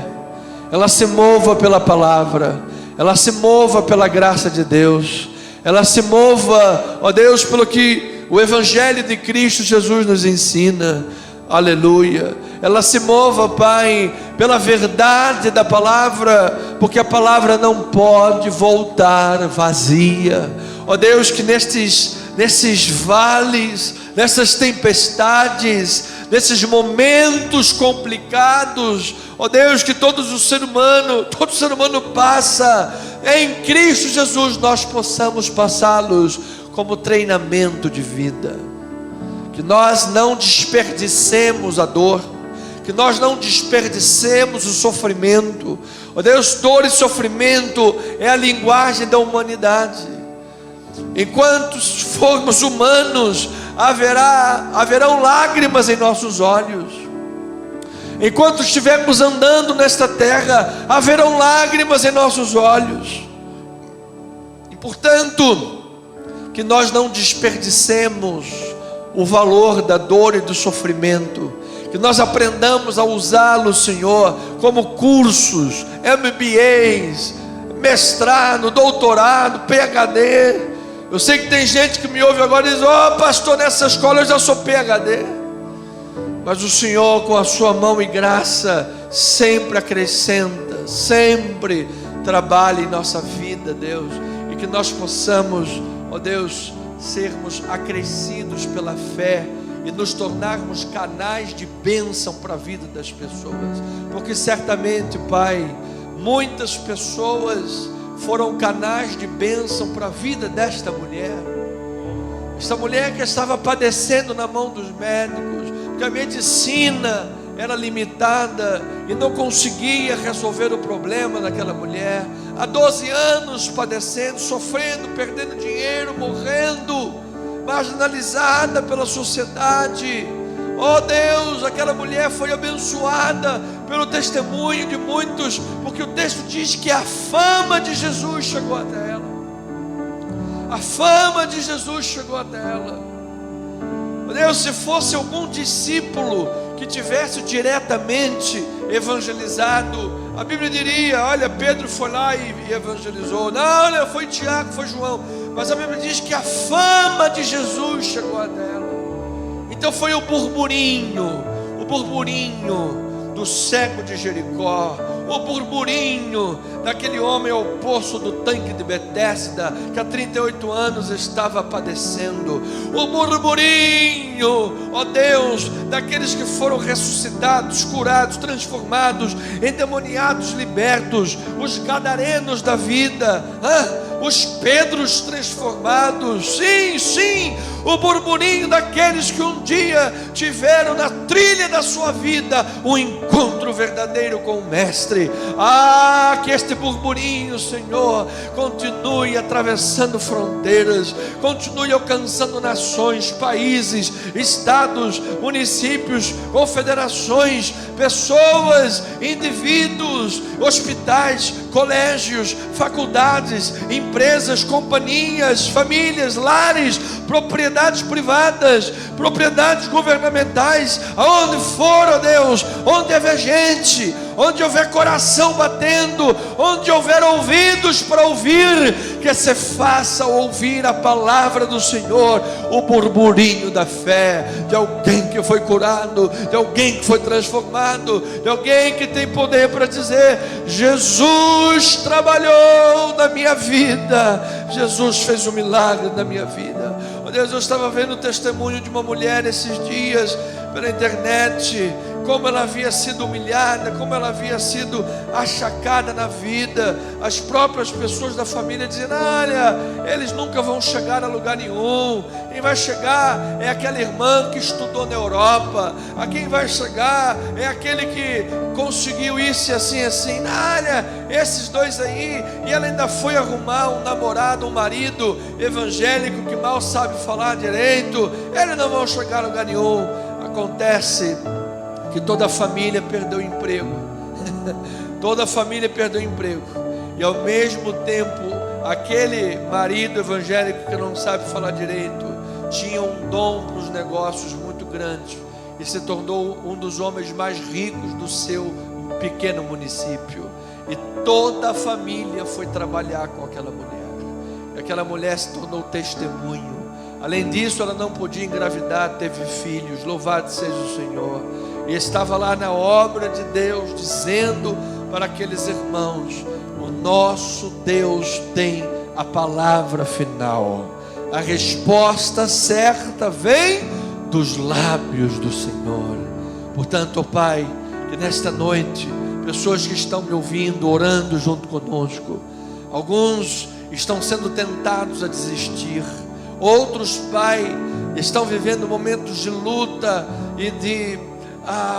Speaker 1: ela se mova pela palavra, ela se mova pela graça de Deus, ela se mova, ó Deus, pelo que o Evangelho de Cristo Jesus nos ensina, aleluia. Ela se mova, Pai, pela verdade da palavra, porque a palavra não pode voltar vazia. Ó Deus, que nesses vales, nessas tempestades, nesses momentos complicados, ó Deus, que todo ser humano passa, em Cristo Jesus nós possamos passá-los como treinamento de vida, que nós não desperdicemos a dor, que nós não desperdicemos o sofrimento. Ó Deus, dor e sofrimento é a linguagem da humanidade. Enquanto formos humanos, haverão lágrimas em nossos olhos. Enquanto estivermos andando nesta terra, haverão lágrimas em nossos olhos. E portanto, que nós não desperdicemos o valor da dor e do sofrimento, que nós aprendamos a usá-lo, Senhor, como cursos, MBAs, mestrado, doutorado, PhD. Eu sei que tem gente que me ouve agora e diz: ó, pastor, nessa escola eu já sou PhD. Mas o Senhor, com a sua mão e graça, sempre acrescenta, sempre trabalha em nossa vida, Deus, e que nós possamos, ó Deus, sermos acrescidos pela fé e nos tornarmos canais de bênção para a vida das pessoas, porque certamente, Pai, muitas pessoas foram canais de bênção para a vida desta mulher, esta mulher que estava padecendo na mão dos médicos, porque a medicina era limitada e não conseguia resolver o problema daquela mulher, há 12 anos padecendo, sofrendo, perdendo dinheiro, morrendo, marginalizada pela sociedade. Oh Deus, aquela mulher foi abençoada pelo testemunho de muitos, porque o texto diz que a fama de Jesus chegou até ela. A fama de Jesus chegou até ela. Oh Deus, se fosse algum discípulo que tivesse diretamente evangelizado, a Bíblia diria: olha, Pedro foi lá e evangelizou. Não, olha, foi Tiago, foi João. Mas a Bíblia diz que a fama de Jesus chegou até ela. Então foi o burburinho do cego de Jericó, o burburinho daquele homem ao poço do tanque de Betesda, que há 38 anos estava padecendo, o burburinho, ó Deus, daqueles que foram ressuscitados, curados, transformados, endemoniados, libertos, os gadarenos da vida, os Pedros transformados, sim, o burburinho daqueles que um dia tiveram na trilha da sua vida um encontro verdadeiro com o Mestre. Que este burburinho, Senhor, continue atravessando fronteiras, continue alcançando nações, países, estados, municípios, confederações, pessoas, indivíduos, hospitais, colégios, faculdades, empresas, companhias, famílias, lares, propriedades privadas, propriedades governamentais, aonde for, ó Deus, onde houver gente, onde houver coração batendo, onde houver ouvidos para ouvir, que se faça ouvir a palavra do Senhor, o burburinho da fé, de alguém que foi curado, de alguém que foi transformado, de alguém que tem poder para dizer: Jesus trabalhou na minha vida, Jesus fez um milagre na minha vida. Oh Deus, eu estava vendo o testemunho de uma mulher esses dias pela internet, como ela havia sido humilhada, como ela havia sido achacada na vida. As próprias pessoas da família dizendo: olha, eles nunca vão chegar a lugar nenhum, quem vai chegar é aquela irmã que estudou na Europa, a quem vai chegar é aquele que conseguiu isso e assim, assim. Olha, esses dois aí. E ela ainda foi arrumar um namorado, um marido evangélico que mal sabe falar direito, eles não vão chegar a lugar nenhum. Acontece que toda a família perdeu o emprego. Toda a família perdeu o emprego. E ao mesmo tempo, aquele marido evangélico que não sabe falar direito tinha um dom para os negócios muito grande e se tornou um dos homens mais ricos do seu pequeno município. E toda a família foi trabalhar com aquela mulher. E aquela mulher se tornou testemunho. Além disso, ela não podia engravidar, teve filhos. Louvado seja o Senhor. E estava lá na obra de Deus, dizendo para aqueles irmãos: o nosso Deus tem a palavra final. A resposta certa vem dos lábios do Senhor. Portanto, ó Pai, que nesta noite, pessoas que estão me ouvindo, orando junto conosco, alguns estão sendo tentados a desistir, outros, Pai, estão vivendo momentos de luta e de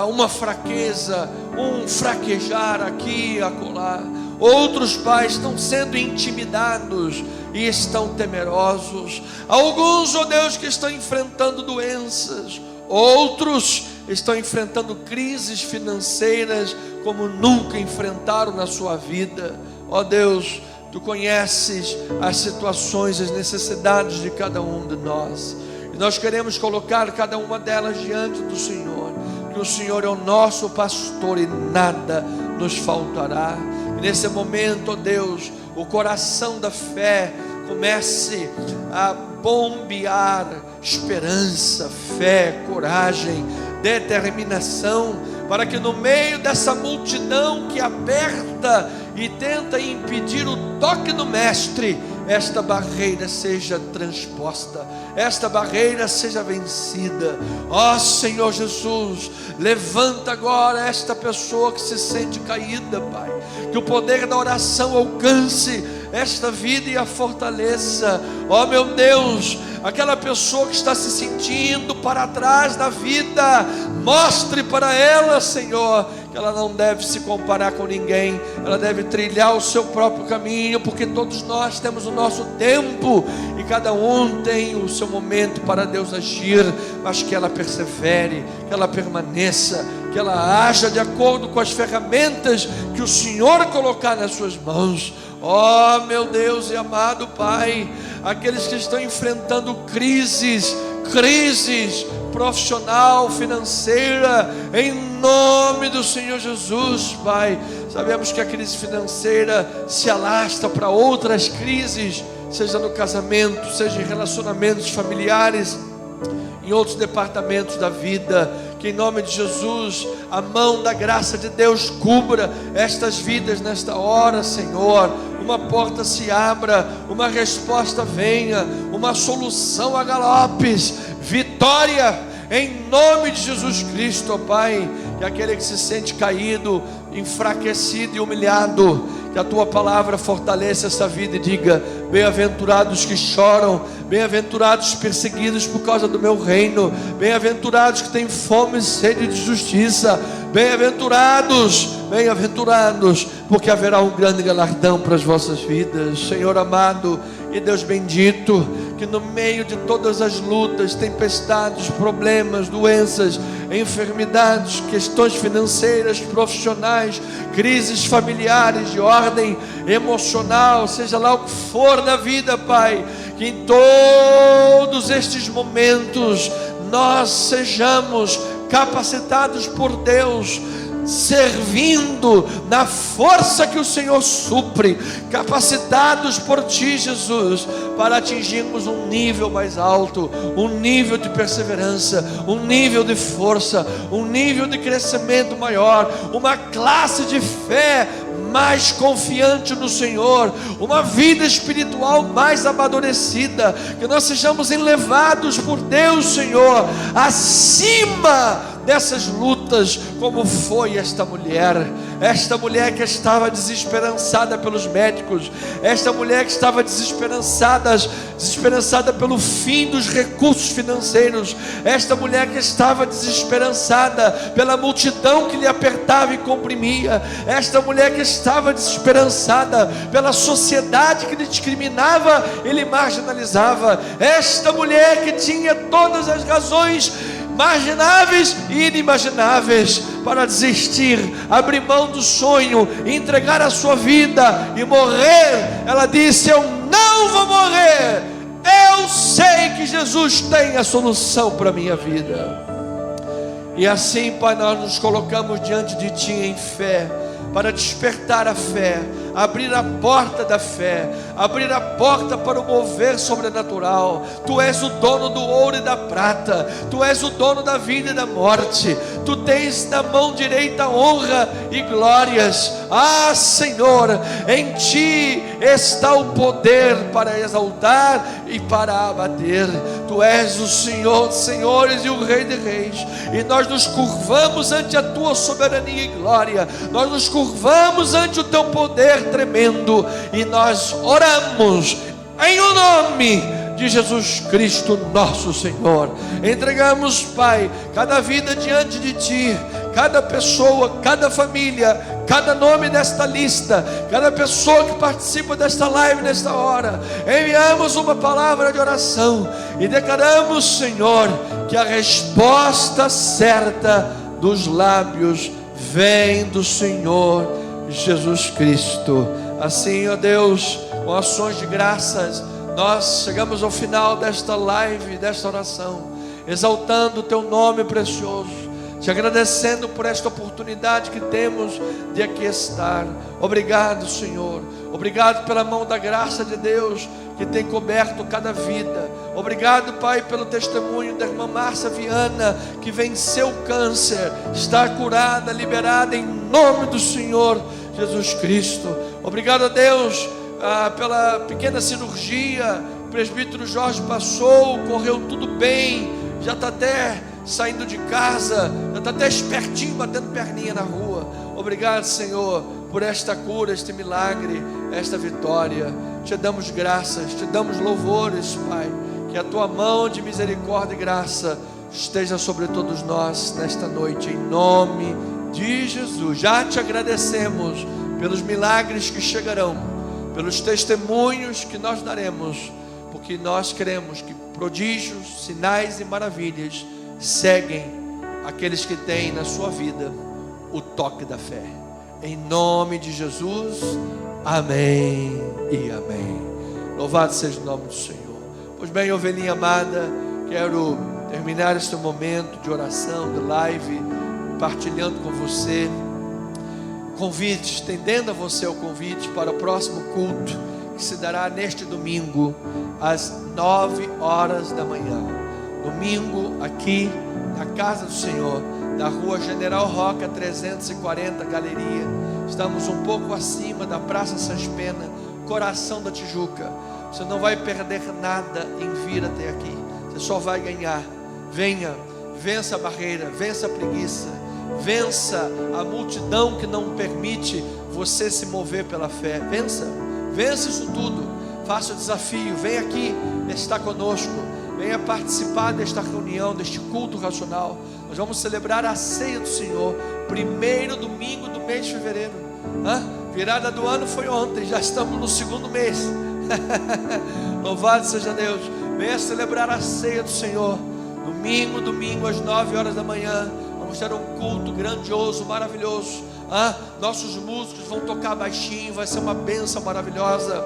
Speaker 1: uma fraqueza, um fraquejar aqui e acolá. Outros, Pai, estão sendo intimidados e estão temerosos. Alguns, ó Deus, que estão enfrentando doenças. Outros estão enfrentando crises financeiras como nunca enfrentaram na sua vida. Ó Deus, Tu conheces as situações, as necessidades de cada um de nós, e nós queremos colocar cada uma delas diante do Senhor, que o Senhor é o nosso pastor e nada nos faltará. E nesse momento, ó Deus, o coração da fé comece a bombear esperança, fé, coragem, determinação, para que no meio dessa multidão que aperta e tenta impedir o toque do Mestre, esta barreira seja transposta, esta barreira seja vencida. Ó Senhor Jesus, levanta agora esta pessoa que se sente caída, Pai, que o poder da oração alcance esta vida e a fortaleça. Ó meu Deus, aquela pessoa que está se sentindo para trás da vida, mostre para ela, Senhor, que ela não deve se comparar com ninguém, ela deve trilhar o seu próprio caminho, porque todos nós temos o nosso tempo e cada um tem o seu momento para Deus agir, mas que ela persevere, que ela permaneça, que ela haja de acordo com as ferramentas que o Senhor colocar nas suas mãos. Ó meu Deus e amado Pai, aqueles que estão enfrentando crises profissional, financeira, em nome do Senhor Jesus, Pai, sabemos que a crise financeira se alastra para outras crises, seja no casamento, seja em relacionamentos familiares, em outros departamentos da vida. Que em nome de Jesus, a mão da graça de Deus cubra estas vidas nesta hora, Senhor. Uma porta se abra, uma resposta venha, uma solução a galopes, vitória, em nome de Jesus Cristo, ó Pai. Que e aquele que se sente caído, enfraquecido e humilhado, que a tua palavra fortaleça essa vida e diga: bem-aventurados que choram, bem-aventurados perseguidos por causa do meu reino, bem-aventurados que têm fome e sede de justiça, bem-aventurados, bem-aventurados, porque haverá um grande galardão para as vossas vidas. Senhor amado e Deus bendito, que no meio de todas as lutas, tempestades, problemas, doenças, enfermidades, questões financeiras, profissionais, crises familiares, de ordem emocional, seja lá o que for na vida, Pai, que em todos estes momentos nós sejamos capacitados por Deus, servindo na força que o Senhor supre, capacitados por Ti, Jesus, para atingirmos um nível mais alto, um nível de perseverança, um nível de força, um nível de crescimento maior, uma classe de fé mais confiante no Senhor, uma vida espiritual mais amadurecida, que nós sejamos elevados por Deus, Senhor, acima dessas lutas, como foi esta mulher que estava desesperançada pelos médicos, esta mulher que estava desesperançada pelo fim dos recursos financeiros, esta mulher que estava desesperançada pela multidão que lhe apertava e comprimia, esta mulher que estava desesperançada pela sociedade que lhe discriminava e lhe marginalizava, esta mulher que tinha todas as razões imagináveis e inimagináveis para desistir, abrir mão do sonho, entregar a sua vida e morrer. Ela disse: eu não vou morrer, eu sei que Jesus tem a solução para a minha vida. E assim, Pai, nós nos colocamos diante de Ti em fé, para despertar a fé, abrir a porta da fé, abrir a porta para o mover sobrenatural. Tu és o dono do ouro e da prata, Tu és o dono da vida e da morte, Tu tens na mão direita honra e glórias. Ah, Senhor, em Ti está o poder para exaltar e para abater. Tu és o Senhor dos senhores e o Rei de reis, e nós nos curvamos ante a Tua soberania e glória, nós nos curvamos ante o Teu poder tremendo, e nós oramos em o nome de Jesus Cristo nosso Senhor. Entregamos, Pai, cada vida diante de Ti, cada pessoa, cada família, cada nome desta lista, cada pessoa que participa desta live nesta hora. Enviamos uma palavra de oração e declaramos, Senhor, que a resposta certa dos lábios vem do Senhor Jesus Cristo. Assim, ó Deus, com ações de graças, nós chegamos ao final desta live, desta oração, exaltando o Teu nome precioso, Te agradecendo por esta oportunidade que temos de aqui estar. Obrigado, Senhor, obrigado pela mão da graça de Deus que tem coberto cada vida. Obrigado, Pai, pelo testemunho da irmã Márcia Viana, que venceu o câncer, está curada, liberada em nome do Senhor Jesus Cristo. Obrigado a Deus pela pequena cirurgia. O presbítero Jorge passou, correu tudo bem, já está até saindo de casa, já está até espertinho, batendo perninha na rua. Obrigado, Senhor, por esta cura, este milagre, esta vitória. Te damos graças, te damos louvores, Pai. Que a Tua mão de misericórdia e graça esteja sobre todos nós nesta noite, em nome de Jesus. Já Te agradecemos pelos milagres que chegarão, pelos testemunhos que nós daremos, porque nós cremos que prodígios, sinais e maravilhas seguem aqueles que têm na sua vida o toque da fé. Em nome de Jesus, amém e amém. Louvado seja o nome do Senhor. Pois bem, ovelhinha amada, quero terminar este momento de oração, de live, partilhando com você convite, estendendo a você o convite para o próximo culto, que se dará neste domingo, às 9 horas da manhã. Domingo, aqui na casa do Senhor, da rua General Roca 340, Galeria. Estamos um pouco acima da Praça Sans Pena, coração da Tijuca. Você não vai perder nada em vir até aqui, você só vai ganhar. Venha, vença a barreira, vença a preguiça Vença a multidão que não permite você se mover pela fé. Vença isso tudo. Faça o desafio, vem aqui, está conosco, venha participar desta reunião, deste culto racional. Nós vamos celebrar a ceia do Senhor, primeiro domingo do mês de fevereiro. Virada do ano foi ontem, já estamos no segundo mês. Louvado seja Deus. Venha celebrar a ceia do Senhor, domingo às 9 horas da manhã. Vamos ter um culto grandioso, maravilhoso. Nossos músicos vão tocar baixinho, vai ser uma bênção maravilhosa.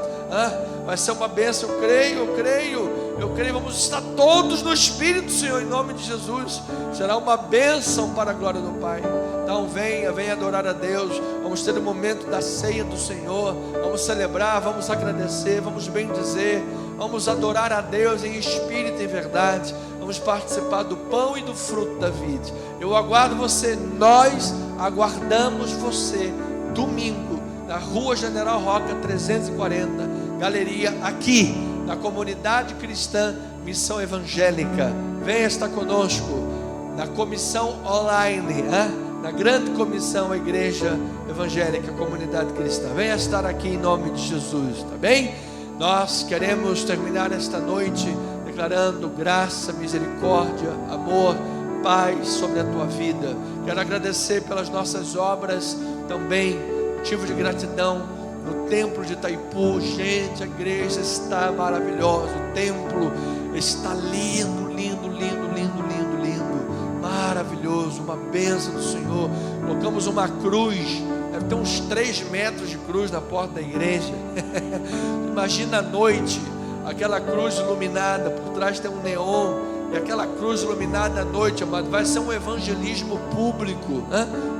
Speaker 1: Vai ser uma bênção, eu creio. Vamos estar todos no Espírito, Senhor, em nome de Jesus. Será uma bênção para a glória do Pai. Então venha adorar a Deus. Vamos ter o momento da ceia do Senhor. Vamos celebrar, vamos agradecer, vamos bendizer, vamos adorar a Deus em espírito e em verdade. Vamos participar do pão e do fruto da vida. Eu aguardo você, nós aguardamos você domingo na Rua General Roca 340, galeria aqui na Comunidade Cristã Missão Evangélica. Venha estar conosco na comissão online, na grande comissão Igreja Evangélica Comunidade Cristã. Venha estar aqui em nome de Jesus, tá bem? Nós queremos terminar esta noite declarando graça, misericórdia, amor, paz sobre a tua vida. Quero agradecer pelas nossas obras também, motivo de gratidão no templo de Itaipu. Gente, a igreja está maravilhosa, o templo está lindo, maravilhoso, uma bênção do Senhor. Colocamos uma cruz, deve ter uns 3 metros de cruz na porta da igreja. Imagina à noite, aquela cruz iluminada, por trás tem um neon, e aquela cruz iluminada à noite, amado, vai ser um evangelismo público.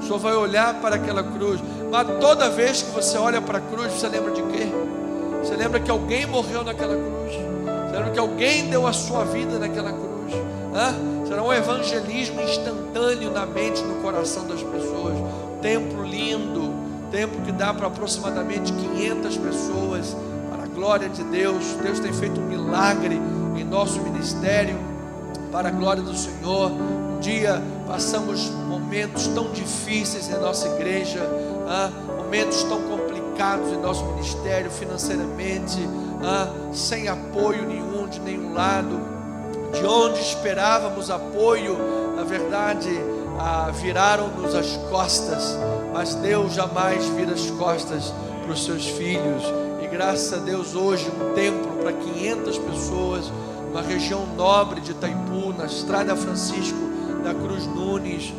Speaker 1: O Senhor vai olhar para aquela cruz, mas toda vez que você olha para a cruz, você lembra de quê? Você lembra que alguém morreu naquela cruz, você lembra que alguém deu a sua vida naquela cruz. Será um evangelismo instantâneo na mente, no coração das pessoas. Templo lindo, templo que dá para aproximadamente 500 pessoas, para a glória de Deus. Deus tem feito um milagre em nosso ministério, para a glória do Senhor. Um dia passamos momentos tão difíceis em nossa igreja, momentos tão complicados em nosso ministério, financeiramente, sem apoio nenhum de nenhum lado. De onde esperávamos apoio, na verdade, viraram-nos as costas, mas Deus jamais vira as costas para os seus filhos. E graças a Deus hoje um templo para 500 pessoas, uma região nobre de Itaipu, na Estrada Francisco da Cruz Nunes,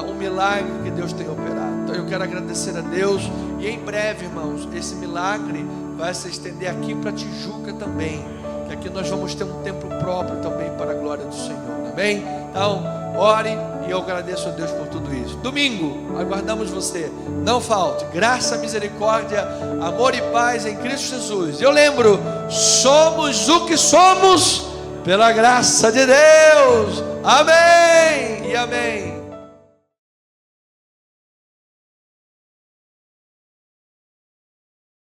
Speaker 1: um milagre que Deus tem operado. Então eu quero agradecer a Deus, e em breve, irmãos, esse milagre vai se estender aqui para Tijuca também, que aqui nós vamos ter um templo próprio também para a glória do Senhor, amém? Então, ore, e eu agradeço a Deus por tudo isso. Domingo, aguardamos você, não falte. Graça, misericórdia, amor e paz em Cristo Jesus. Eu lembro, somos o que somos pela graça de Deus, amém e amém.